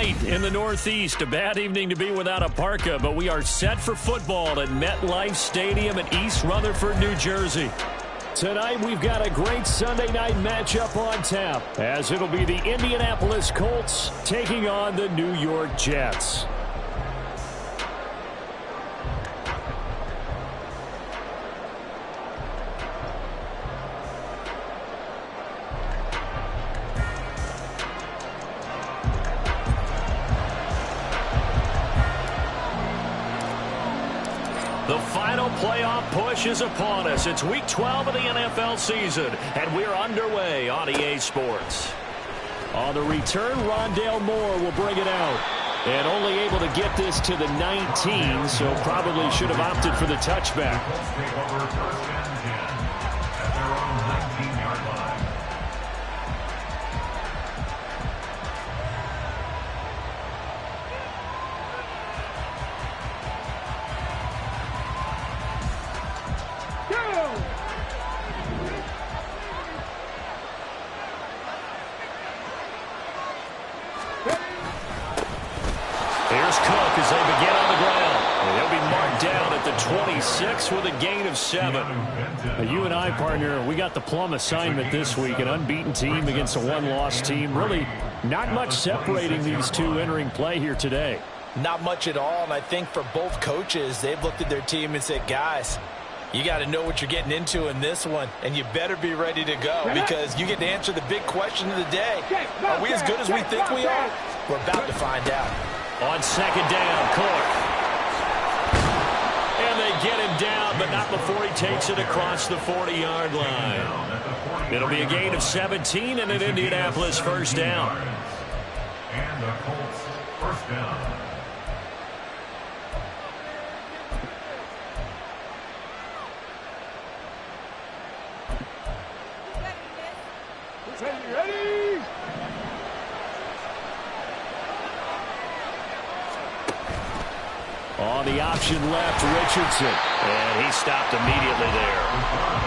night in the Northeast. A bad evening to be without a parka, but we are set for football at MetLife Stadium in East Rutherford, New Jersey. Tonight, we've got a great Sunday night matchup on tap, as it'll be the Indianapolis Colts taking on the New York Jets. The final playoff push is upon us. It's Week 12 of the NFL season, and we're underway on EA Sports. On the return, Rondale Moore will bring it out. And only able to get this to the 19, so probably should have opted for the touchback. Here's Cook as they begin on the ground. And he'll be marked down at the 26 with a gain of 7. You and I, partner, we got the plum assignment this week. An unbeaten team against a one-loss team. Really not much separating these two entering play here today. Not much at all, and I think for both coaches, they've looked at their team and said, guys, you got to know what you're getting into in this one, and you better be ready to go because you get to answer the big question of the day. Are we as good as we think we are? We're about to find out. On second down, Cook. And they get him down, but not before he takes it across the 40-yard line. It'll be a gain of 17 and an Indianapolis first down. And the Colts first down. Ready? On the option left, Richardson. And he stopped immediately there.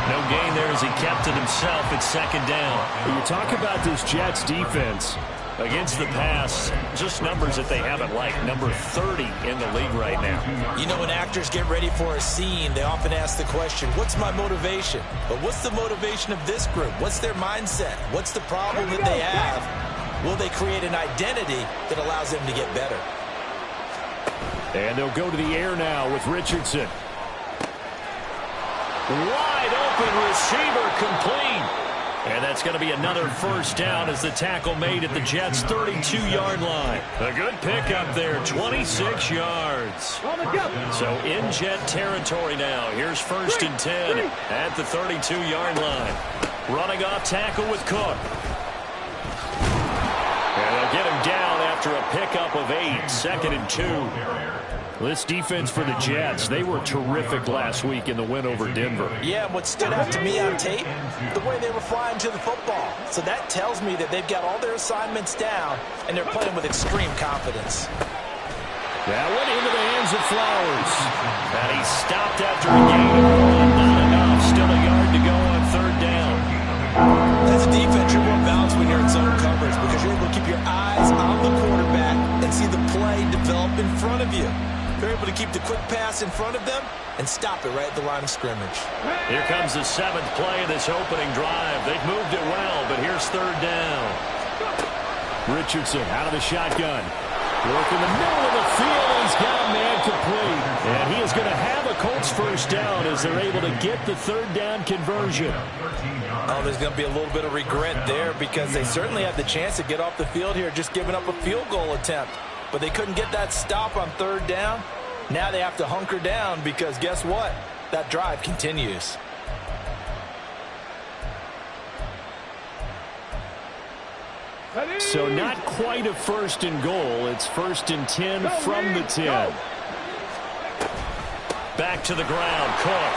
No gain there as he kept it himself at second down. When you talk about this Jets defense against the pass, just numbers that they haven't liked. Number 30 in the league right now. You know, when actors get ready for a scene, they often ask the question, what's my motivation? But what's the motivation of this group? What's their mindset? What's the problem that they have? Will they create an identity that allows them to get better? And they'll go to the air now with Richardson. Wide open receiver complete. And that's going to be another first down as the tackle made at the Jets' 32-yard line. A good pickup there, 26 yards. So in Jet territory now. Here's first and 10 at the 32-yard line. Running off tackle with Cook. And they'll get him down after a pickup of 8, second and 2. This defense for the Jets, they were terrific last week in the win over Denver. Yeah, what stood out to me on tape, the way they were flying to the football. So that tells me that they've got all their assignments down, and they're playing with extreme confidence. That went into the hands of Flowers. And he stopped after a gain of 1. Not enough. Still a yard to go on third down. As a defense, you're more balanced when you're in zone coverage because you're able to keep your eyes on the quarterback and see the play develop in front of you. They're able to keep the quick pass in front of them and stop it right at the line of scrimmage. Here comes the 7th play of this opening drive. They've moved it well, but here's third down. Richardson out of the shotgun. Work in the middle of the field. He's got a man complete. And he is going to have a Colts first down as they're able to get the third down conversion. Oh, there's going to be a little bit of regret there because they certainly had the chance to get off the field here, just giving up a field goal attempt. But they couldn't get that stop on third down. Now they have to hunker down because guess what? That drive continues. So not quite a first and goal. It's first and 10 from the 10. Back to the ground, Cook.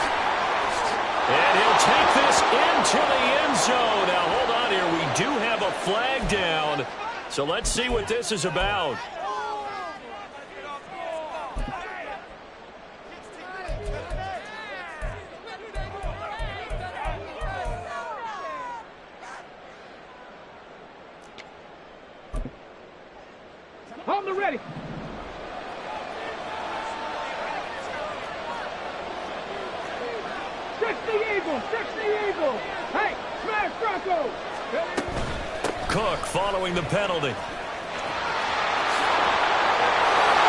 And he'll take this into the end zone. Now hold on here. We do have a flag down. So let's see what this is about. Hold them ready. Stretch the eagle. Stretch the eagle. Hey, smash Bronco. Cook following the penalty.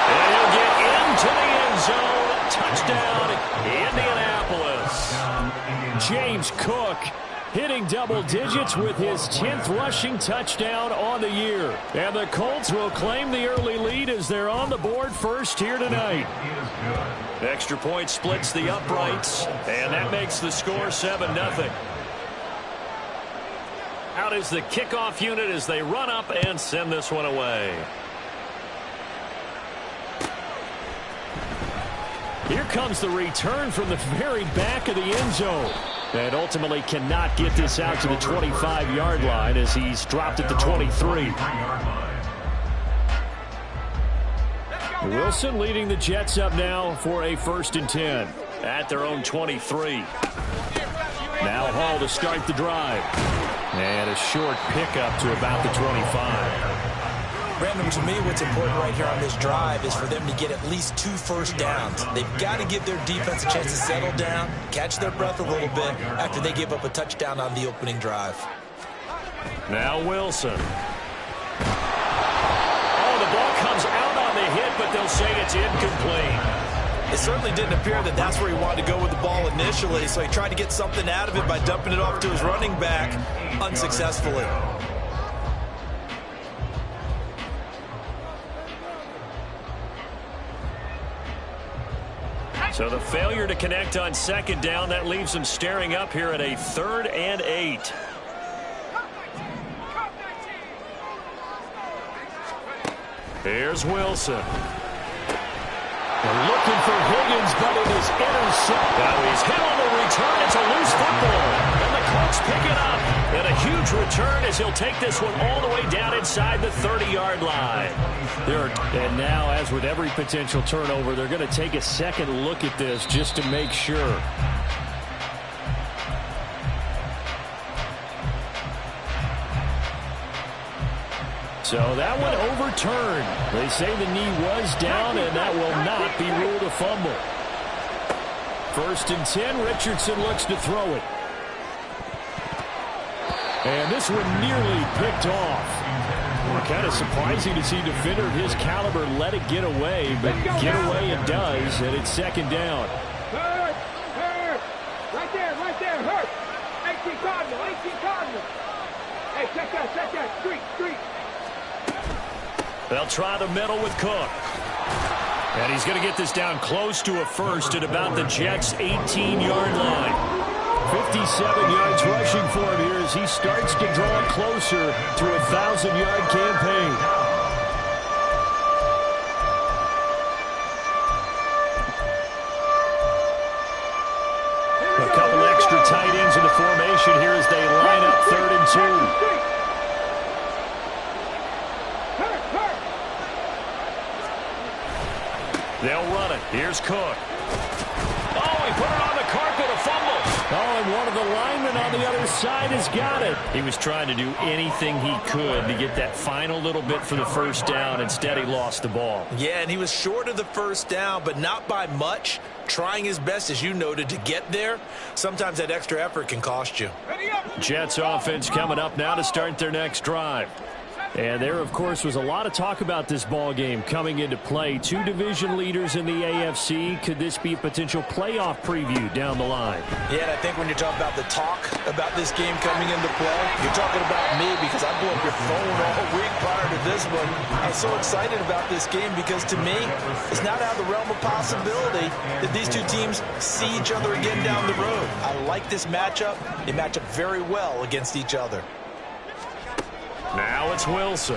And he'll get into the end zone. Touchdown, Indianapolis. James Cook hitting double digits with his 10th rushing touchdown on the year. And the Colts will claim the early lead as they're on the board first here tonight. Extra point splits the uprights, and that makes the score 7-0. Out is the kickoff unit as they run up and send this one away. Here comes the return from the very back of the end zone. And ultimately cannot get this out to the 25-yard line as he's dropped at the 23. Wilson leading the Jets up now for a 1st and 10 at their own 23. Now Hall to start the drive. And a short pickup to about the 25. Brandon, to me, what's important right here on this drive is for them to get at least 2 first downs. They've got to give their defense a chance to settle down, catch their breath a little bit after they give up a touchdown on the opening drive. Now Wilson. Oh, the ball comes out on the hit, but they'll say it's incomplete. It certainly didn't appear that that's where he wanted to go with the ball initially, so he tried to get something out of it by dumping it off to his running back unsuccessfully. So the failure to connect on 2nd down, that leaves them staring up here at a 3rd and 8. Here's Wilson. They're looking for Higgins, but it is intercepted. Now he's hit on the return. It's a loose football. And the Colts pick it up. And a huge return as he'll take this one all the way down inside the 30-yard line. And now, as with every potential turnover, they're going to take a second look at this just to make sure. So that one overturned. They say the knee was down, and that will not be ruled a fumble. 1st and 10, Richardson looks to throw it. And this one nearly picked off. Kind of surprising to see a defender of his caliber let it get away, but get away it does, and it's 2nd down. Hurt. Right there, hurt. 18 Cardinal. Hey, check that. Street. They'll try the middle with Cook. And he's going to get this down close to a 1st at about the Jets' 18-yard line. 57 yards rushing for him here as he starts to draw closer to a 1,000-yard campaign. A couple extra tight ends in the formation here as they line up 3rd and 2. They'll run it. Here's Cook. Oh, he put it on the carpet, a fumble. Oh, and one of the linemen on the other side has got it. He was trying to do anything he could to get that final little bit for the 1st down. Instead, he lost the ball. Yeah, and he was short of the 1st down, but not by much. Trying his best, as you noted, to get there. Sometimes that extra effort can cost you. Jets offense coming up now to start their next drive. And there, of course, was a lot of talk about this ball game coming into play. 2 division leaders in the AFC. Could this be a potential playoff preview down the line? Yeah, and I think when you're talking about the talk about this game coming into play, you're talking about me because I blew up your phone all week prior to this one. I was so excited about this game because, to me, it's not out of the realm of possibility that these 2 teams see each other again down the road. I like this matchup. They match up very well against each other. Now it's Wilson.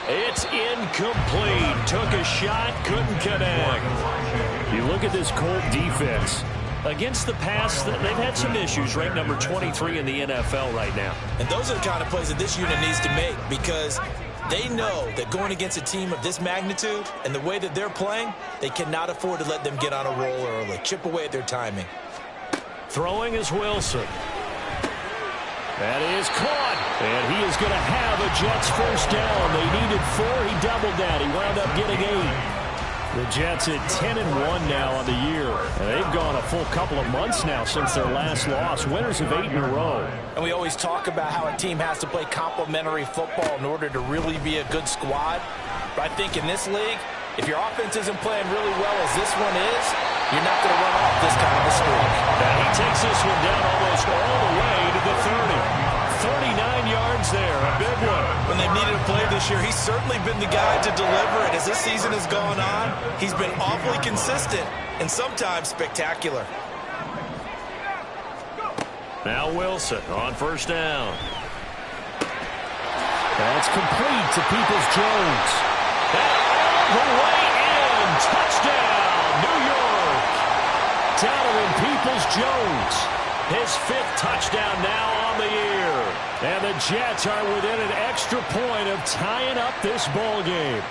It's incomplete. Took a shot, couldn't connect. You look at this Colt defense. Against the pass, they've had some issues. Ranked number 23 in the NFL right now. And those are the kind of plays that this unit needs to make because they know that going against a team of this magnitude and the way that they're playing, they cannot afford to let them get on a roll early. Chip away at their timing. Throwing is Wilson. That is caught. And he is going to have a Jets first down. They needed 4. He doubled that. He wound up getting 8. The Jets at 10-1 now on the year. And they've gone a full couple of months now since their last loss. Winners of 8 in a row. And we always talk about how a team has to play complementary football in order to really be a good squad. But I think in this league, if your offense isn't playing really well as this one is, you're not going to run off this kind of a streak. And he takes this one down almost all the way to the 30. 39 yards there, a big one. When they've needed a play this year, he's certainly been the guy to deliver it. As this season has gone on, he's been awfully consistent and sometimes spectacular. Now Wilson on first down. That's complete to Peoples-Jones. All the way in. Touchdown, New York. Donovan Peoples-Jones. His 5th touchdown now on the year. And the Jets are within an extra point of tying up this ball game.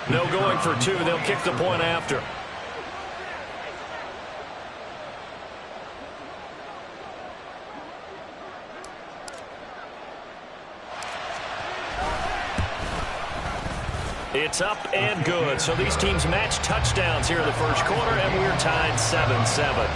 No going for 2. They'll kick the point after. It's up and good. So these teams match touchdowns here in the first quarter, and we're tied 7-7.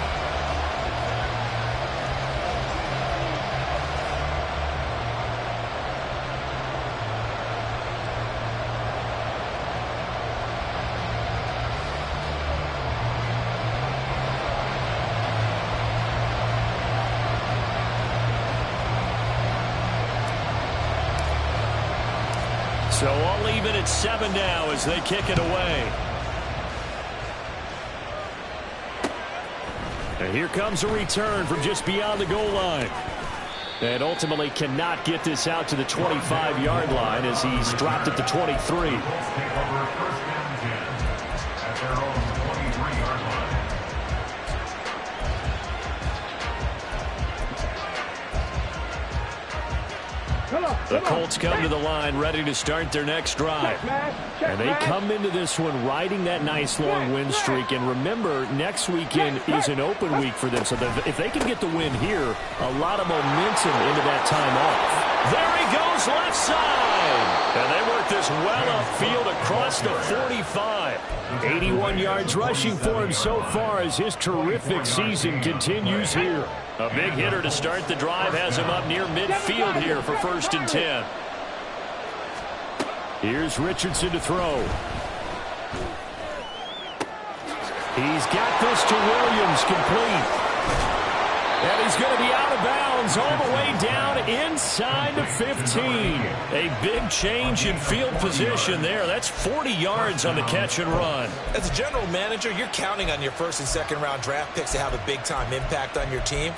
So all even at 7 now as they kick it away. And here comes a return from just beyond the goal line. And ultimately cannot get this out to the 25-yard line as he's dropped at the 23. Take over first and 10 at their own 23-yard line. The Colts come to the line ready to start their next drive. And they come into this one riding that nice long win streak. And remember, next weekend is an open week for them. So if they can get the win here, a lot of momentum into that time off. There he goes left side. And they work this well upfield across the 45. 81 yards rushing for him so far as his terrific season continues here. A big hitter to start the drive has him up near midfield here for first and 10. Here's Richardson to throw. He's got this to Williams, complete. And he's going to be out of bounds all the way down inside the 15. A big change in field position there. That's 40 yards on the catch and run. As a general manager, you're counting on your first and second round draft picks to have a big-time impact on your team.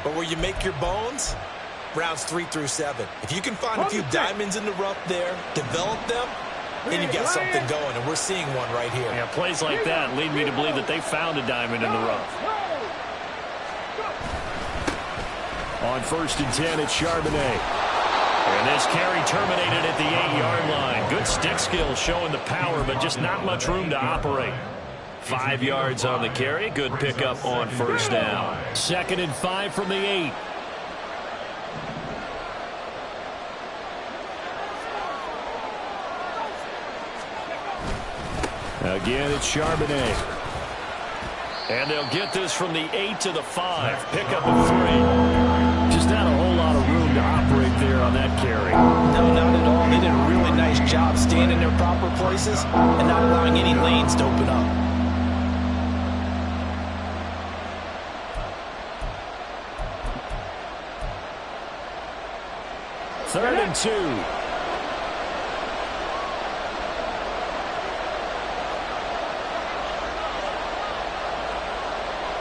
But where you make your bones, rounds 3 through 7. If you can find a few diamonds in the rough there, develop them, then you've got something going, and we're seeing one right here. Yeah, plays like that lead me to believe that they found a diamond in the rough. On first and 10, it's Charbonnet. And this carry terminated at the 8-yard line. Good stick skill showing the power, but just not much room to operate. 5 yards on the carry. Good pickup on first down. 2nd and 5 from the 8. Again, it's Charbonnet. And they'll get this from the 8 to the 5. Pickup of 3. Just not a whole lot of room to operate there on that carry. No, not at all. They did a really nice job staying in their proper places and not allowing any lanes to open up. Third and 2.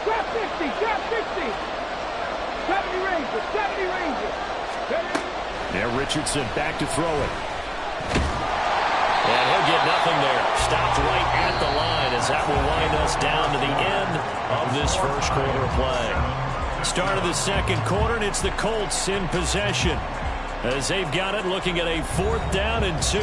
Drop 60, drop 60. 70 Rangers, 70 Rangers. Now Richardson back to throw it. And he'll get nothing there. Stopped right at the line as that will wind us down to the end of this first quarter of play. Start of the second quarter, and it's the Colts in possession as they've got it, looking at a 4th down and 2.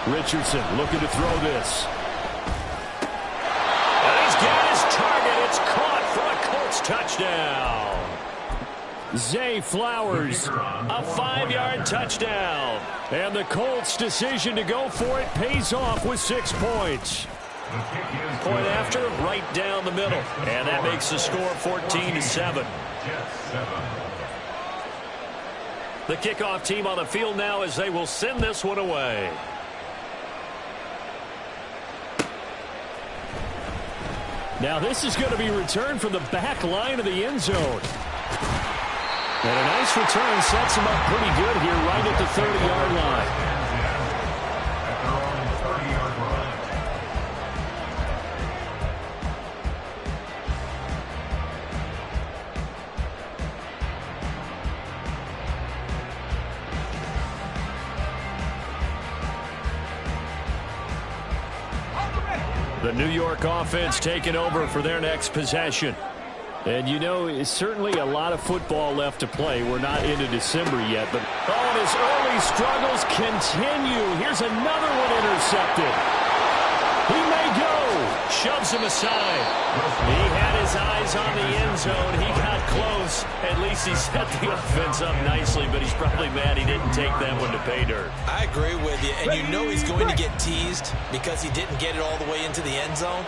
Richardson looking to throw this. And he's got his target. It's caught for a Colts touchdown. Zay Flowers, a 5-yard touchdown. And the Colts' decision to go for it pays off with 6 points. Point after, right down the middle. And that makes the score 14-7. The kickoff team on the field now as they will send this one away. Now this is going to be returned from the back line of the end zone. And a nice return sets him up pretty good here right at the 30-yard line. The New York offense taking over for their next possession. And you know, it's certainly a lot of football left to play. We're not into December yet, but and his early struggles continue. Here's another one intercepted. He may go. Shoves him aside. He had his eyes on the end zone. He got close. At least he set the offense up nicely, but he's probably mad he didn't take that one to pay dirt. I agree with you, and you know he's going to get teased because he didn't get it all the way into the end zone.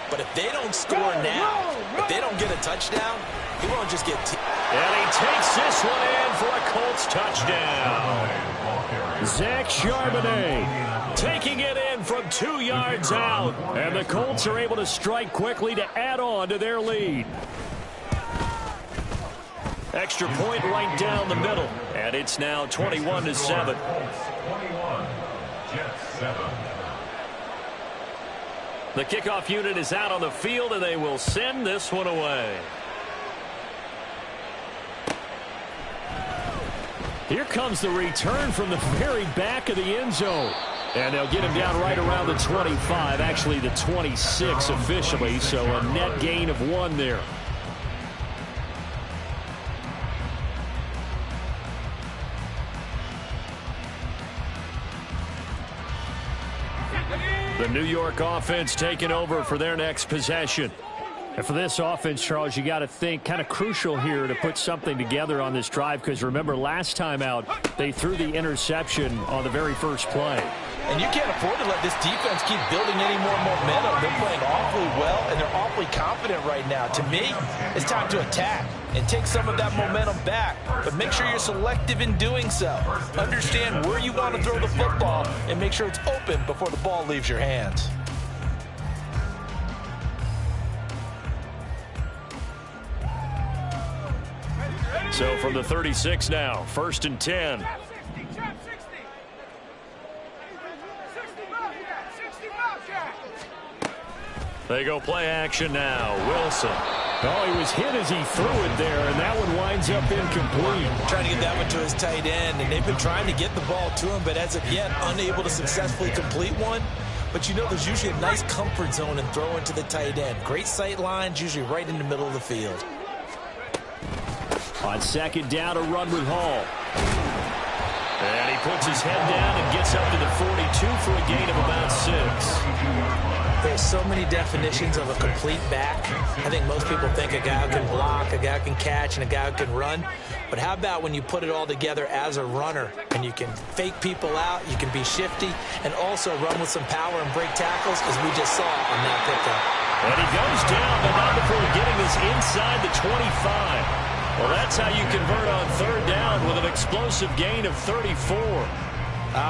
But if they don't score now, if they don't get a touchdown, he won't just get teased. And he takes this one in for a Colts touchdown. Zach Charbonnet taking it in from 2 yards out. And the Colts are able to strike quickly to add on to their lead. Extra point right down the middle. And it's now 21-7. 21, Jets 7. The kickoff unit is out on the field, and they will send this one away. Here comes the return from the very back of the end zone. And they'll get him down right around the 25, actually the 26 officially, so a net gain of 1 there. The New York offense taking over for their next possession. And for this offense, Charles, you got to think kind of crucial here to put something together on this drive, because remember last time out they threw the interception on the very first play. And you can't afford to let this defense keep building any more momentum. They're playing awfully well, and they're awfully confident right now. To me, it's time to attack and take some of that momentum back. But make sure you're selective in doing so. Understand where you want to throw the football and make sure it's open before the ball leaves your hands. So from the 36 now, 1st and 10. They go play action now. Wilson. Oh, he was hit as he threw it there, and that one winds up incomplete. Trying to get that one to his tight end, and they've been trying to get the ball to him, but as of yet, unable to successfully complete one. But you know there's usually a nice comfort zone in throwing to the tight end. Great sight lines, usually right in the middle of the field. On 2nd down, a run with Hall. And he puts his head down and gets up to the 42 for a gain of about 6. There's so many definitions of a complete back. I think most people think a guy who can block, a guy who can catch, and a guy who can run. But how about when you put it all together as a runner, and you can fake people out, you can be shifty, and also run with some power and break tackles, as we just saw on that pickup. And he goes down, but not before getting this inside the 25. Well, that's how you convert on 3rd down with an explosive gain of 34.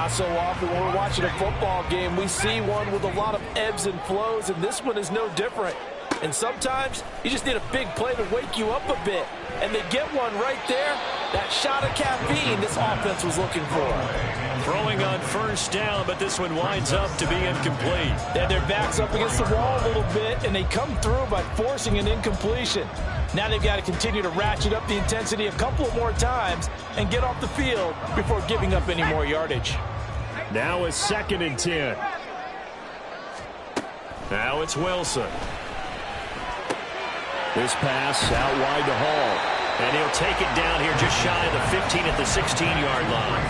So often when we're watching a football game, we see one with a lot of ebbs and flows, and this one is no different. And sometimes you just need a big play to wake you up a bit. And they get one right there. That shot of caffeine this offense was looking for. Throwing on 1st down, but this one winds up to be incomplete. They had their backs up against the wall a little bit, and they come through by forcing an incompletion. Now they've got to continue to ratchet up the intensity a couple of more times and get off the field before giving up any more yardage. Now it's 2nd and 10. Now it's Wilson. This pass out wide to Hall. And he'll take it down here just shy of the 15 at the 16-yard line.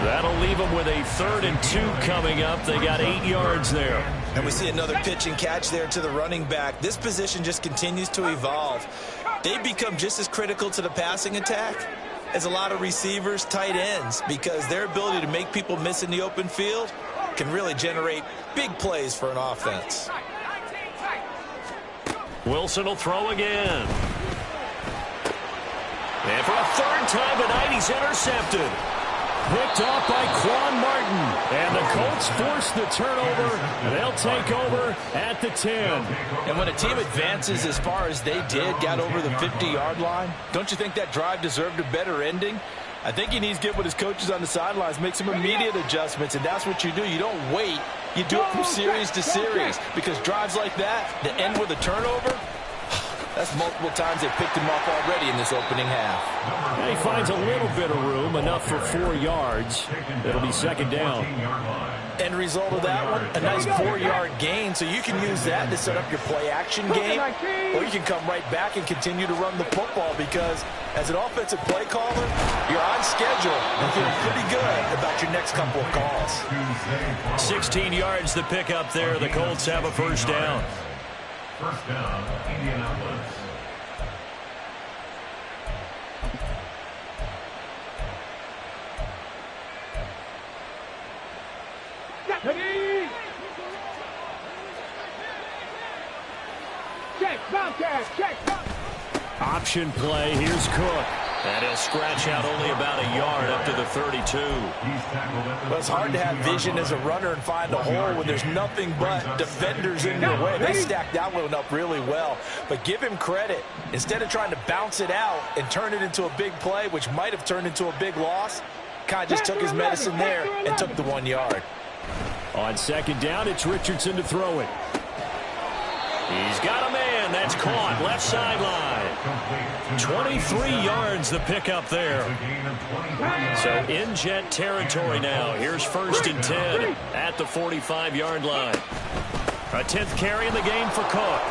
That'll leave them with a 3rd and 2 coming up. They got 8 yards there. And we see another pitch and catch there to the running back. This position just continues to evolve. They become just as critical to the passing attack as a lot of receivers, tight ends, because their ability to make people miss in the open field can really generate big plays for an offense. Wilson will throw again. And for a 3rd time tonight, he's intercepted. Picked off by Quan Martin. And the Colts force the turnover. They'll take over at the 10. And when a team advances as far as they did, got over the 50-yard line, don't you think that drive deserved a better ending? I think he needs to get with his coaches on the sidelines, make some immediate adjustments, and that's what you do. You don't wait. You do it from series to series, because drives like that end with a turnover, that's multiple times they've picked him off already in this opening half. And he finds a little bit of room, enough for 4 yards. It'll be 2nd down. End result of that one, a nice 4-yard gain, so you can use that to set up your play-action game, or you can come right back and continue to run the football, because as an offensive play caller, you're on schedule and feeling pretty good about your next couple of calls. 16 yards to pick up there. The Colts have a 1st down. First down, Indianapolis. Check, contact, check. Option play. Here's Cook. And he'll scratch out only about a yard up to the 32. Well, it's hard to have vision as a runner and find a hole when there's nothing but defenders in your way. They stacked that one up really well. But give him credit. Instead of trying to bounce it out and turn it into a big play, which might have turned into a big loss, kind of just took his medicine there and took the 1 yard. On 2nd down, it's Richardson to throw it. He's got a man. That's caught. Left sideline. 23 yards the pickup there. So in Jet territory now. Here's 1st and 10 at the 45-yard line. A 10th carry in the game for Cook.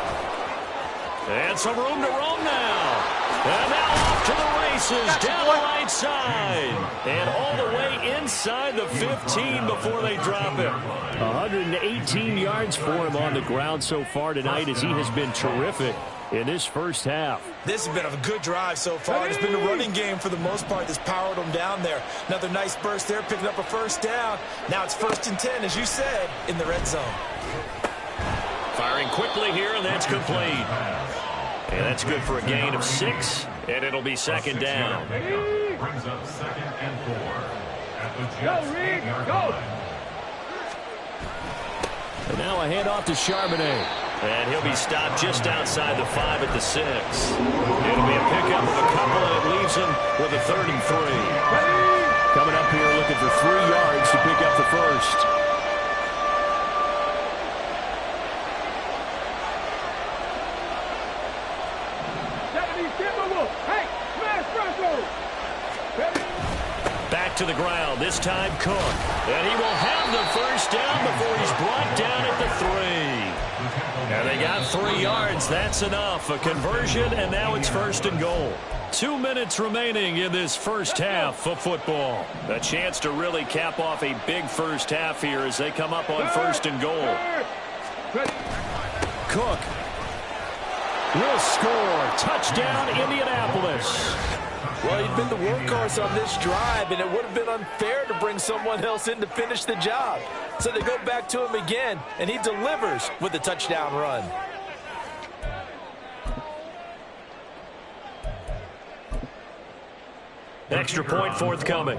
And some room to roam now. And now off to the races down the right side. And all the way inside the 15 before they drop it. 118 yards for him on the ground so far tonight, as he has been terrific in this 1st half. This has been a good drive so far. It's been the running game for the most part that's powered them down there. Another nice burst there, picking up a 1st down. Now it's 1st and 10, as you said, in the red zone. Firing quickly here, and that's complete. And that's good for a gain of 6, and it'll be 2nd down. Brings up 2nd and 4 at the Jets' 8-yard line. And now a handoff to Charbonnet. And he'll be stopped just outside the 5 at the 6. It'll be a pickup of a couple, and it leaves him with a 3rd and 3. Coming up here looking for 3 yards to pick up the 1st. Back to the ground, this time Cook. And he will have the 1st down before he's brought down at the 3. And they got 3 yards. That's enough. A conversion, and now it's 1st and goal. 2 minutes remaining in this 1st half of football. A chance to really cap off a big 1st half here as they come up on 1st and goal. Cook will score. Touchdown, Indianapolis. Well, he'd been the workhorse on this drive, and it would have been unfair to bring someone else in to finish the job. So they go back to him again, and he delivers with a touchdown run. Extra point forthcoming.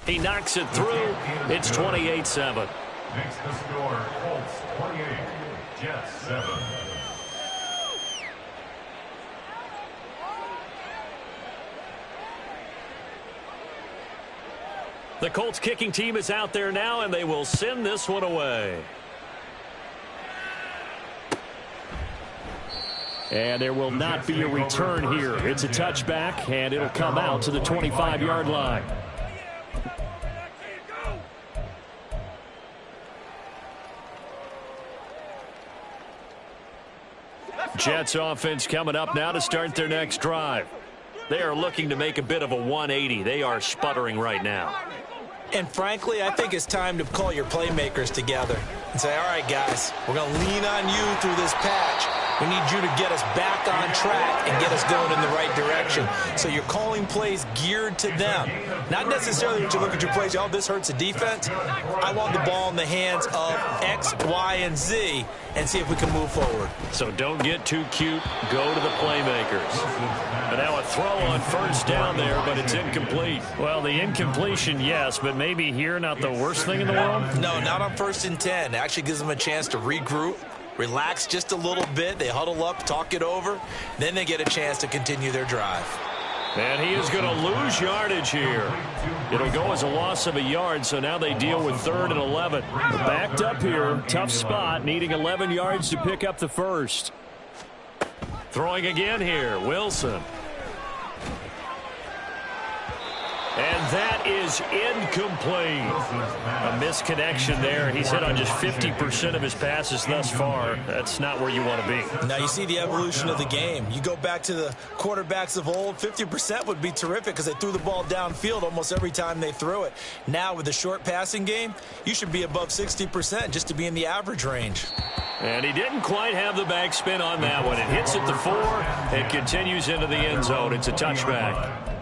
He knocks it through. It's 28-7. Makes the score Colts 28, Jets 7. The Colts kicking team is out there now, and they will send this one away. And there will not be a return here. It's a touchback, and it'll come out to the 25-yard line. Jets offense coming up now to start their next drive. They are looking to make a bit of a 180. They are sputtering right now. And frankly, I think it's time to call your playmakers together and say, all right, guys, we're going to lean on you through this patch. We need you to get us back on track and get us going in the right direction. So you're calling plays geared to them. Not necessarily that you look at your plays, oh, this hurts the defense. I want the ball in the hands of X, Y, and Z and see if we can move forward. So don't get too cute. Go to the playmakers. But now a throw on first down there, but it's incomplete. Well, the incompletion, yes, but maybe here not the worst thing in the world? No, not on 1st and 10. It actually gives them a chance to regroup, relax just a little bit. They huddle up, talk it over. Then they get a chance to continue their drive. And he is going to lose yardage here. It'll go as a loss of a yard, so now they deal with 3rd and 11. They're backed up here. Tough spot, needing 11 yards to pick up the first. Throwing again here, Wilson. And that is incomplete. A misconnection there. He's hit on just 50% of his passes thus far. That's not where you want to be. Now you see the evolution of the game. You go back to the quarterbacks of old, 50% would be terrific because they threw the ball downfield almost every time they threw it. Now with the short passing game, you should be above 60% just to be in the average range. And he didn't quite have the backspin on that one. It hits at the 4 and continues into the end zone. It's a touchback.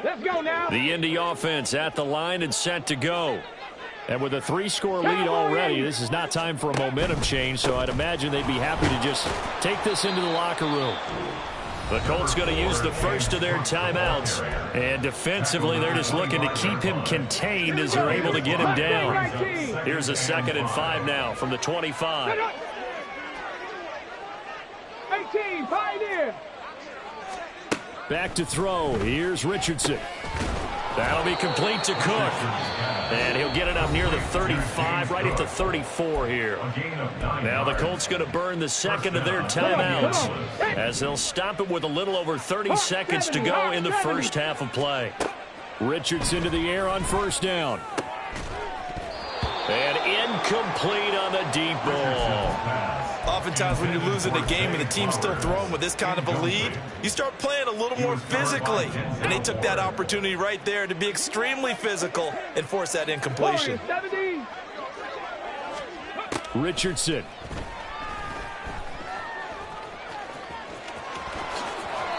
Let's go now. The Indy offense at the line and set to go. And with a 3-score lead already, this is not time for a momentum change, so I'd imagine they'd be happy to just take this into the locker room. The Colts going to use the first of their timeouts. And defensively, they're just looking to keep him contained as they're able to get him down. Here's a 2nd and 5 now from the 25. 18, Pioneer. Back to throw. Here's Richardson. That'll be complete to Cook. And he'll get it up near the 35, right at the 34 here. Now the Colts going to burn the 2nd of their timeouts as they'll stop it with a little over 30 seconds to go in the first half of play. Richardson to the air on first down. And incomplete on the deep ball. Oftentimes when you're losing a game and the team's still throwing with this kind of a lead, you start playing a little more physically. And they took that opportunity right there to be extremely physical and force that incompletion. Richardson.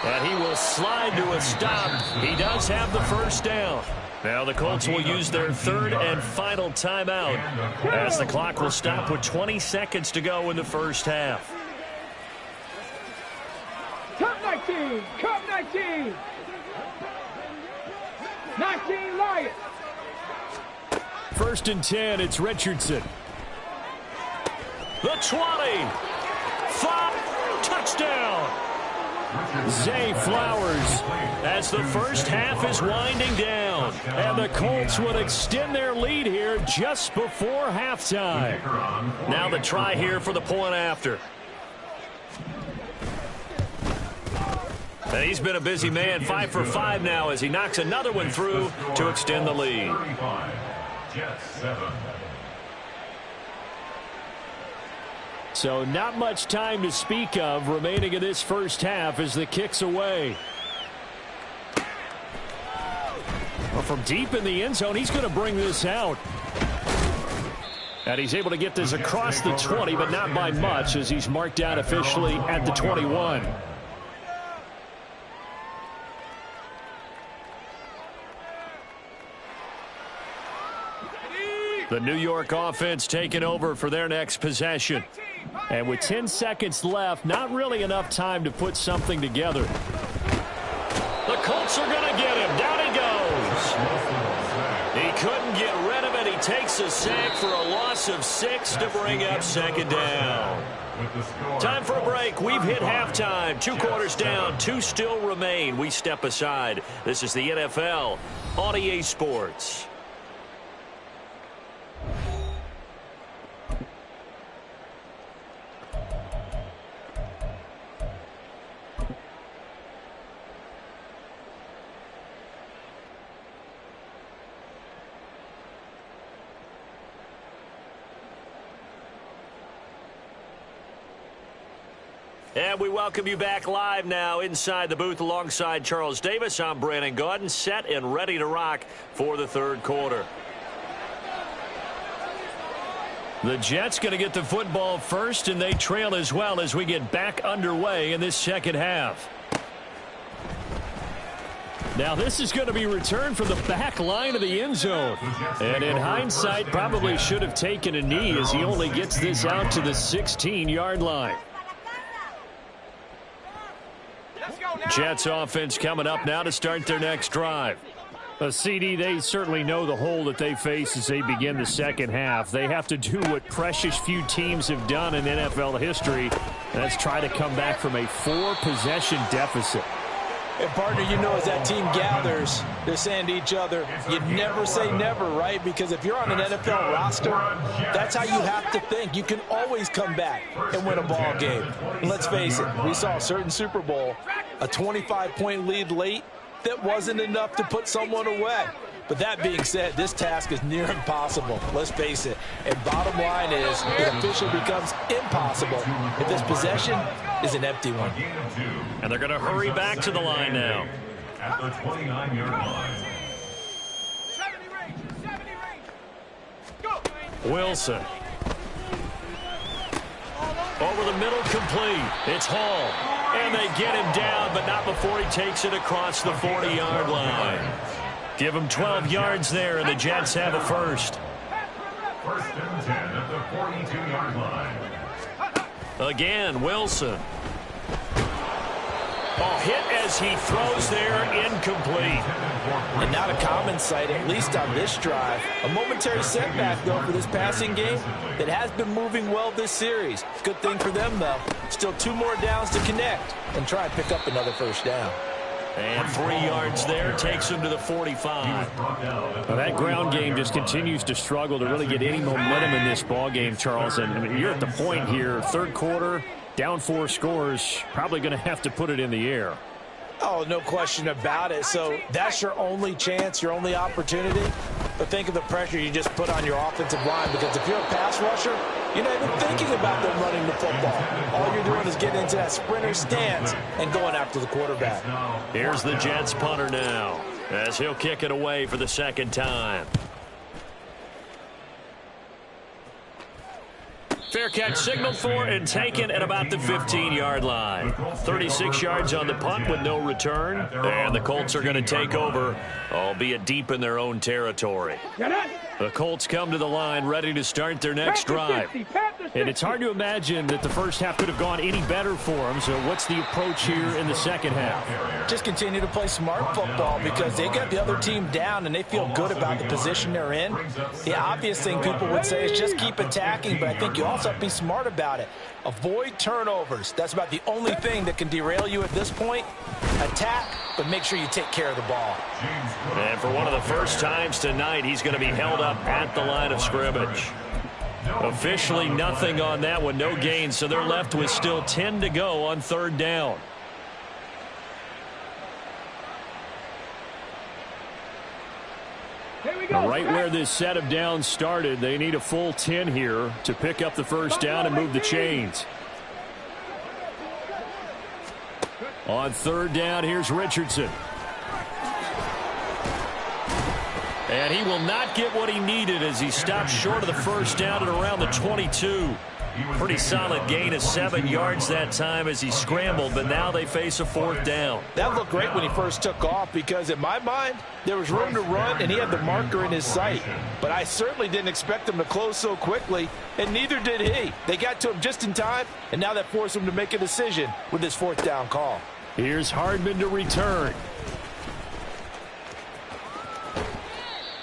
And he will slide to a stop. He does have the first down. Now the Colts will use their 3rd and final timeout as the clock will stop with 20 seconds to go in the first half. Cup 19, Cup 19. 19 Lions. 1st and 10, it's Richardson. The 20. 5, touchdown. Zay Flowers as the first half is winding down. And the Colts would extend their lead here just before halftime. Now the try here for the point after. And he's been a busy man, 5 for 5 now as he knocks another one through to extend the lead. Jets 7. So not much time to speak of remaining in this first half as the kick's away. Well, from deep in the end zone, he's going to bring this out. And he's able to get this across the 20, but not by much as he's marked down officially at the 21. The New York offense taking over for their next possession. And with 10 seconds left, not really enough time to put something together. The Colts are going to get him. Down he goes. He couldn't get rid of it. He takes a sack for a loss of 6 to bring up 2nd down. Time for a break. We've hit halftime. 2 quarters down. 2 still remain. We step aside. This is the NFL on EA Sports. And we welcome you back live now inside the booth alongside Charles Davis. I'm Brandon Gaudin, set and ready to rock for the third quarter. The Jets going to get the football first, and they trail as well as we get back underway in this second half. Now this is going to be returned from the back line of the end zone. And in hindsight, probably should have taken a knee as he only gets this out to the 16-yard line. Jets offense coming up now to start their next drive. CD, they certainly know the hole that they face as they begin the second half. They have to do what precious few teams have done in NFL history. That's try to come back from a 4-possession deficit. And partner, you know, as that team gathers, they're saying to each other, you never say never, right? Because if you're on an NFL roster, that's how you have to think. You can always come back and win a ball game. And let's face it, we saw a certain Super Bowl, a 25-point lead late, that wasn't enough to put someone away. But that being said, this task is near impossible. Let's face it. And bottom line is, it officially becomes impossible if this possession is an empty one. And they're going to hurry back to the line now. At the 29-yard line. Wilson. Over the middle, complete. It's Hall. And they get him down, but not before he takes it across the 40-yard line. Give him 12 yards there, and the Jets have a first. First and 10 at the 42-yard line. Again, Wilson. Oh, hit as he throws there, incomplete. And not a common sight, at least on this drive. A momentary setback, though, for this passing game that has been moving well this series. Good thing for them, though. Still 2 more downs to connect and try and pick up another first down. And 3 yards there takes him to the 45. Well, that ground game just continues to struggle to really get any momentum in this ball game, Charles. And I mean, you're at the point here, third quarter, down 4 scores, probably going to have to put it in the air. Oh, no question about it. So that's your only chance, your only opportunity. But think of the pressure you just put on your offensive line, because if you're a pass rusher, you're not even thinking about them running the football. All you're doing is getting into that sprinter stance and going after the quarterback. Here's the Jets punter now, as he'll kick it away for the second time. Fair catch signaled for and taken at about the 15-yard line. 36 yards on the punt with no return. And the Colts are going to take over, albeit deep in their own territory. The Colts come to the line ready to start their next drive. And it's hard to imagine that the first half could have gone any better for them. So what's the approach here in the second half? Just continue to play smart football, because they got the other team down and they feel good about the position they're in. The obvious thing people would say is just keep attacking, but I think you also have to be smart about it. Avoid turnovers. That's about the only thing that can derail you at this point. Attack, but make sure you take care of the ball. And for one of the first times tonight, he's going to be held up at the line of scrimmage. Officially nothing on that one, no gain, so they're left with still 10 to go on third down. Right where this set of downs started, they need a full 10 here to pick up the first down and move the chains. On third down, here's Richardson. And he will not get what he needed as he stopped short of the first down at around the 22. Pretty solid gain of 7 yards that time as he scrambled, but now they face a fourth down. That looked great when he first took off, because in my mind, there was room to run and he had the marker in his sight. But I certainly didn't expect him to close so quickly, and neither did he. They got to him just in time, and now that forced him to make a decision with his fourth down call. Here's Hardman to return.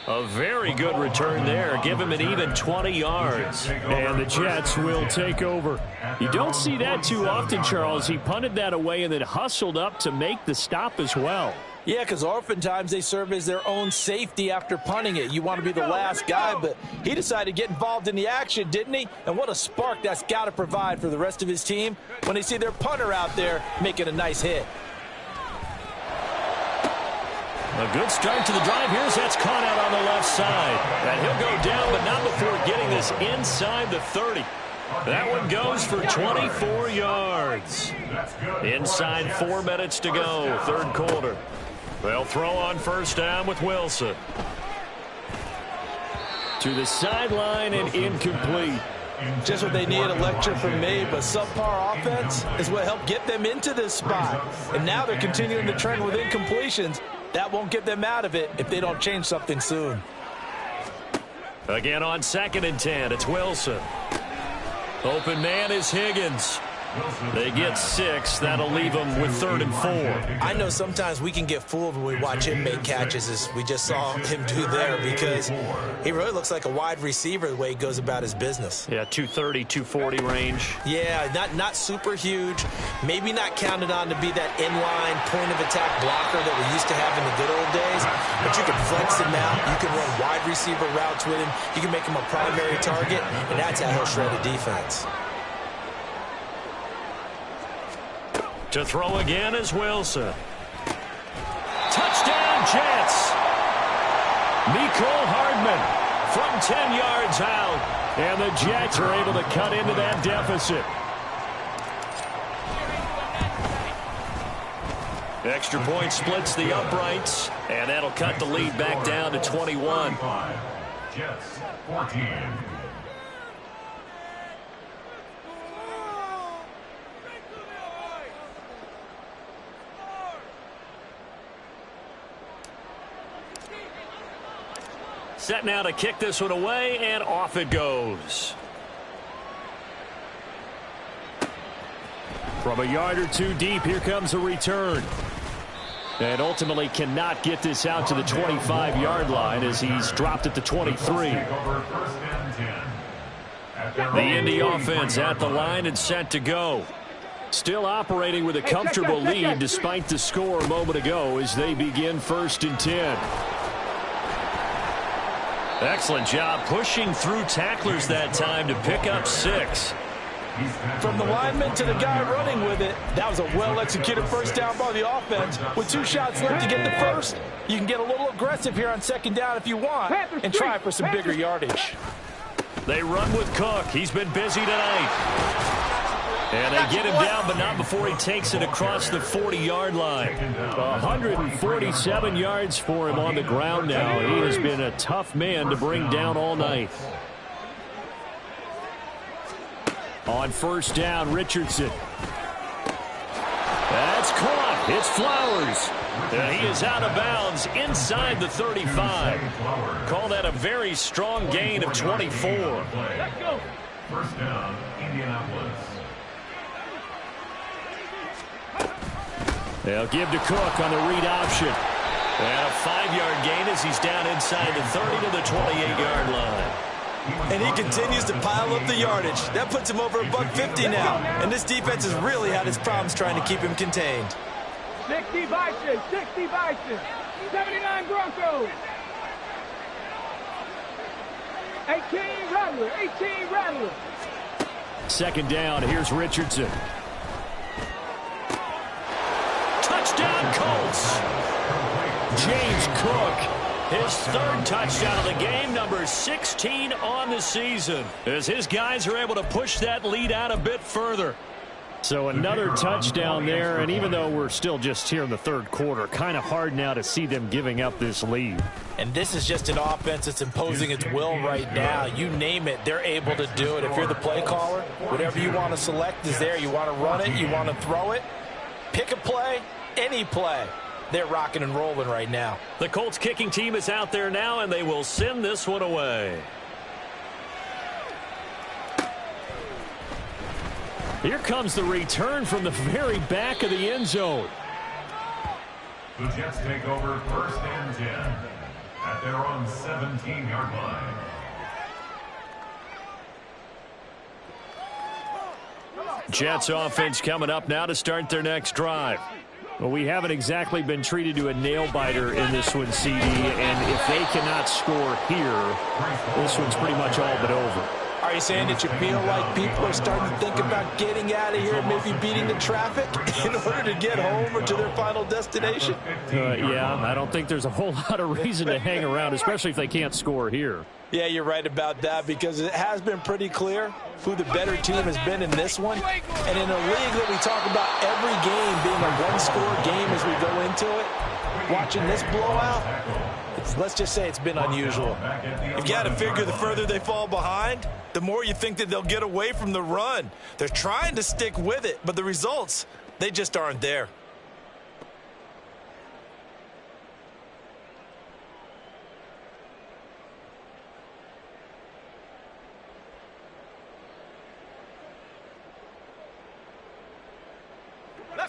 A very good return there. Give him an even 20 yards. And the Jets will take over. You don't see that too often, Charles. He punted that away and then hustled up to make the stop as well. Yeah, because oftentimes they serve as their own safety after punting it. You want to be the last guy, but he decided to get involved in the action, didn't he? And what a spark that's got to provide for the rest of his team when they see their punter out there making a nice hit. A good start to the drive. Here's that's caught out on the left side. And he'll go down, but not before getting this inside the 30. That one goes for 24 yards. Inside 4 minutes to go, third quarter. They'll throw on first down with Wilson. To the sideline and incomplete. Just what they need, a lecture from me, but subpar offense is what helped get them into this spot. And now they're continuing the trend with incompletions. That won't get them out of it if they don't change something soon. Again on 2nd and 10, it's Wilson. Open man is Higgins. They get 6. That'll leave them with 3rd and 4. I know sometimes we can get fooled when we watch him make catches, as we just saw him do there, because he really looks like a wide receiver the way he goes about his business. Yeah, 230, 240 range. Yeah, not super huge. Maybe not counted on to be that inline point-of-attack blocker that we used to have in the good old days, but you can flex him out. You can run wide receiver routes with him. You can make him a primary target, and that's how he'll shred a defense. To throw again is Wilson. Touchdown, Jets. Mecole Hardman from 10 yards out. And the Jets are able to cut into that deficit. Extra point splits the uprights, and that'll cut the lead back down to 21. Jets 14. Set now to kick this one away, and off it goes. From a yard or two deep, here comes a return. And ultimately cannot get this out to the 25-yard line as he's dropped at the 23. The Indy offense at the line and set to go. Still operating with a comfortable lead despite the score a moment ago as they begin 1st and 10. Excellent job pushing through tacklers that time to pick up 6. From the lineman to the guy running with it, that was a well-executed first down by the offense. With 2 shots left to get the first, you can get a little aggressive here on 2nd down if you want and try for some bigger yardage. They run with Cook. He's been busy tonight. And they get him down, but not before he takes it across the 40-yard line. 147 yards for him on the ground now. He has been a tough man to bring down all night. On first down, Richardson. That's caught. It's Flowers. And he is out of bounds inside the 35. Call that a very strong gain of 24. Let's go. First down, Indianapolis. They'll give to Cook on the read option. And a 5-yard gain as he's down inside the 30 to the 28-yard line. And he continues to pile up the yardage. That puts him over $150 now. And this defense has really had its problems trying to keep him contained. 60 Bison, 60 Bison, 79 Broncos. 18 Rattler, 18 Rattler. 2nd down, here's Richardson. Touchdown, Colts. James Cook. His 3rd touchdown of the game, number 16 on the season, as his guys are able to push that lead out a bit further. So another touchdown there, and even though we're still just here in the 3rd quarter, kind of hard now to see them giving up this lead. And this is just an offense that's imposing its will right now. You name it, they're able to do it. If you're the play caller, whatever you want to select is there. You want to run it, you want to throw it, pick a play, any play. They're rocking and rolling right now. The Colts kicking team is out there now, and they will send this one away. Here comes the return from the very back of the end zone. The Jets take over 1st and 10 at their own 17-yard line. Jets offense coming up now to start their next drive. Well, we haven't exactly been treated to a nail-biter in this one, CD, and if they cannot score here, this one's pretty much all but over. Are you saying that you feel like people are starting to think about getting out of here, maybe beating the traffic in order to get home or to their final destination? Yeah, I don't think there's a whole lot of reason to hang around, especially if they can't score here. Yeah, you're right about that because it has been pretty clear who the better team has been in this one. And in a league that we talk about every game being a one-score game as we go into it, watching this blowout, let's just say it's been unusual. You've got to figure the further they fall behind, the more you think that they'll get away from the run. They're trying to stick with it, but the results, they just aren't there.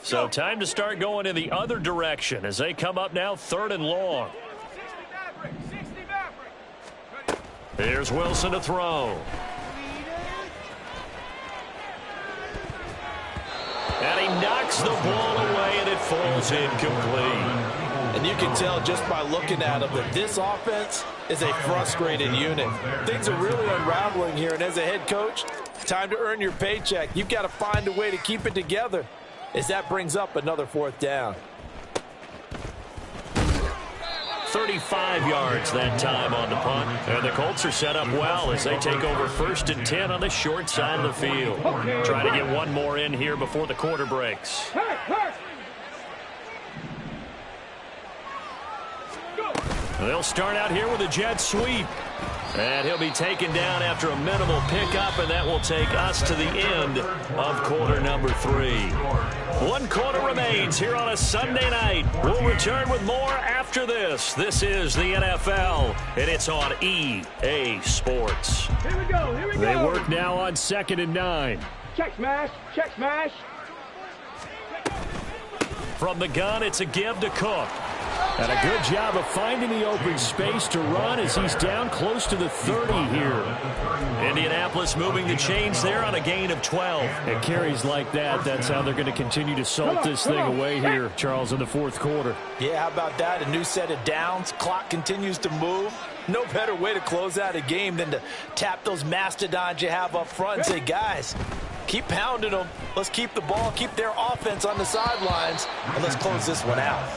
So time to start going in the other direction as they come up now 3rd and long. Here's Wilson to throw. And he knocks the ball away, and it falls incomplete. And you can tell just by looking at them that this offense is a frustrated unit. Things are really unraveling here, and as a head coach, time to earn your paycheck. You've got to find a way to keep it together as that brings up another 4th down. 35 yards that time on the punt. And the Colts are set up well as they take over 1st and 10 on the short side of the field. Trying to get one more in here before the quarter breaks. They'll start out here with a jet sweep. And he'll be taken down after a minimal pickup, and that will take us to the end of quarter number 3. 1 quarter remains here on a Sunday night. We'll return with more after this. This is the NFL, and it's on EA Sports. Here we go, here we go. They work now on 2nd and 9. Check smash, check smash. From the gun, it's a give to Cook. And a good job of finding the open space to run as he's down close to the 30 here. Indianapolis moving the chains there on a gain of 12. And carries like that, that's how they're going to continue to salt this thing away here, Charles, in the 4th quarter. Yeah, how about that? A new set of downs. Clock continues to move. No better way to close out a game than to tap those mastodons you have up front and say, guys, keep pounding them. Let's keep the ball, keep their offense on the sidelines, and let's close this one out.